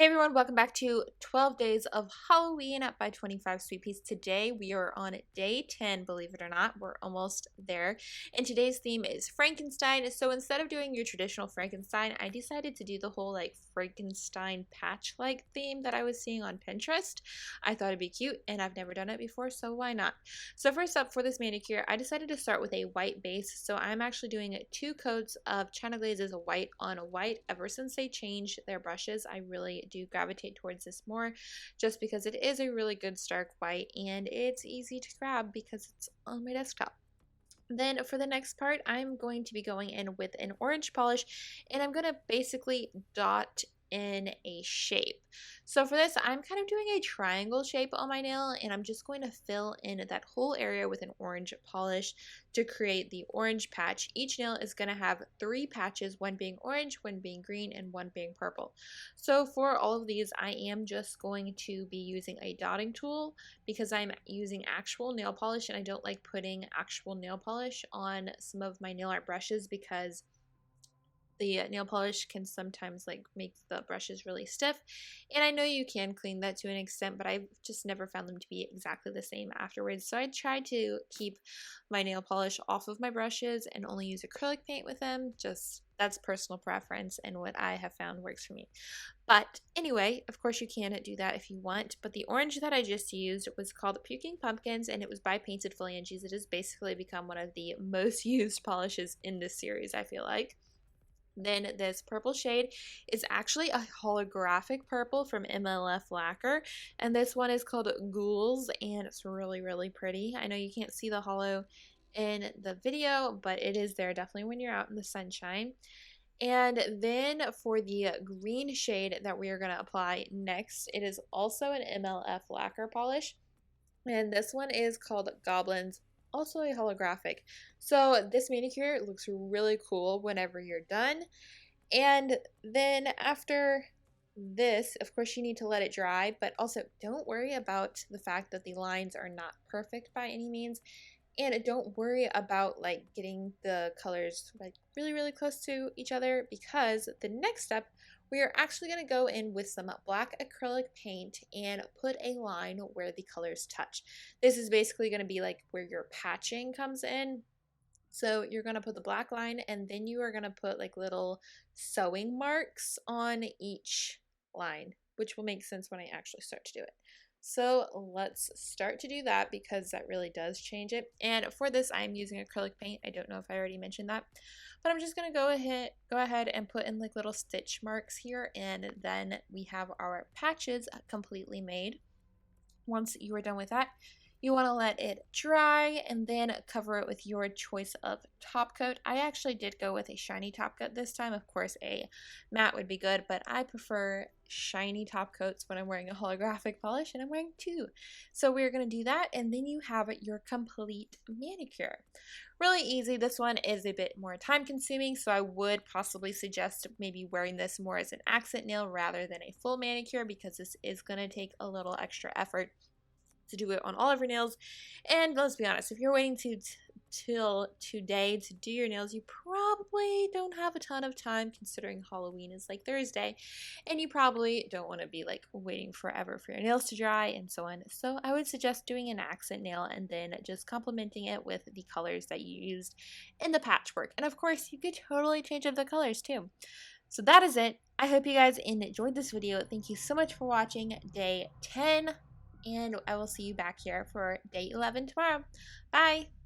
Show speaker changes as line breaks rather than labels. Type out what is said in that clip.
Hey everyone, welcome back to 12 Days of Halloween by 25 Sweetpeas. Today we are on day 10, believe it or not. We're almost there. And today's theme is Frankenstein. So instead of doing your traditional Frankenstein, I decided to do the whole Frankenstein patch theme that I was seeing on Pinterest. I thought it'd be cute and I've never done it before, so why not? So first up for this manicure, I decided to start with a white base. So I'm actually doing 2 coats of China Glaze's white on white. Ever since they changed their brushes, I really do gravitate towards this more just because it is a really good stark white and it's easy to grab because it's on my desktop. Then for the next part, I'm going to be going in with an orange polish and I'm going to basically dot in a shape. So for this, I'm kind of doing a triangle shape on my nail and I'm just going to fill in that whole area with an orange polish to create the orange patch. Each nail is going to have 3 patches, one being orange, one being green, and one being purple. So for all of these, I am just going to be using a dotting tool because I'm using actual nail polish and I don't like putting actual nail polish on some of my nail art brushes because the nail polish can sometimes make the brushes really stiff, and I know you can clean that to an extent, but I've just never found them to be exactly the same afterwards. So I try to keep my nail polish off of my brushes and only use acrylic paint with them. Just that's personal preference and what I have found works for me. But anyway, of course you can do that if you want, but the orange that I just used was called Puking Pumpkins and it was by Painted Phalanges. It has basically become one of the most used polishes in this series, I feel like. Then this purple shade is actually a holographic purple from MLF Lacquer, and this one is called Ghouls, and it's really, really pretty. I know you can't see the holo in the video, but it is there definitely when you're out in the sunshine. And then for the green shade that we are going to apply next, it is also an MLF Lacquer polish, and this one is called Goblins, also a holographic. So this manicure looks really cool whenever you're done. And then after this, of course, you need to let it dry, but also don't worry about the fact that the lines are not perfect by any means. And don't worry about getting the colors really, really close to each other, because the next step, we are actually going to go in with some black acrylic paint and put a line where the colors touch. This is basically going to be where your patching comes in. So you're going to put the black line and then you are going to put little sewing marks on each line, which will make sense when I actually start to do it. So let's start to do that because that really does change it. And for this, I'm using acrylic paint. I don't know if I already mentioned that, but I'm just going to go ahead and put in little stitch marks here, and then we have our patches completely made. Once you are done with that, you want to let it dry and then cover it with your choice of top coat. I actually did go with a shiny top coat this time. Of course, a matte would be good, but I prefer shiny top coats when I'm wearing a holographic polish, and I'm wearing 2. So we're going to do that, and then you have your complete manicure. Really easy. This one is a bit more time consuming, so I would possibly suggest maybe wearing this more as an accent nail rather than a full manicure, because this is going to take a little extra effort to do it on all of your nails. And let's be honest, if you're waiting till today to do your nails, you probably don't have a ton of time, considering Halloween is Thursday, and you probably don't want to be waiting forever for your nails to dry and so on. So I would suggest doing an accent nail and then just complementing it with the colors that you used in the patchwork. And of course, you could totally change up the colors too. So that is it. I hope you guys enjoyed this video. Thank you so much for watching day 10. And I will see you back here for day 11 tomorrow. Bye!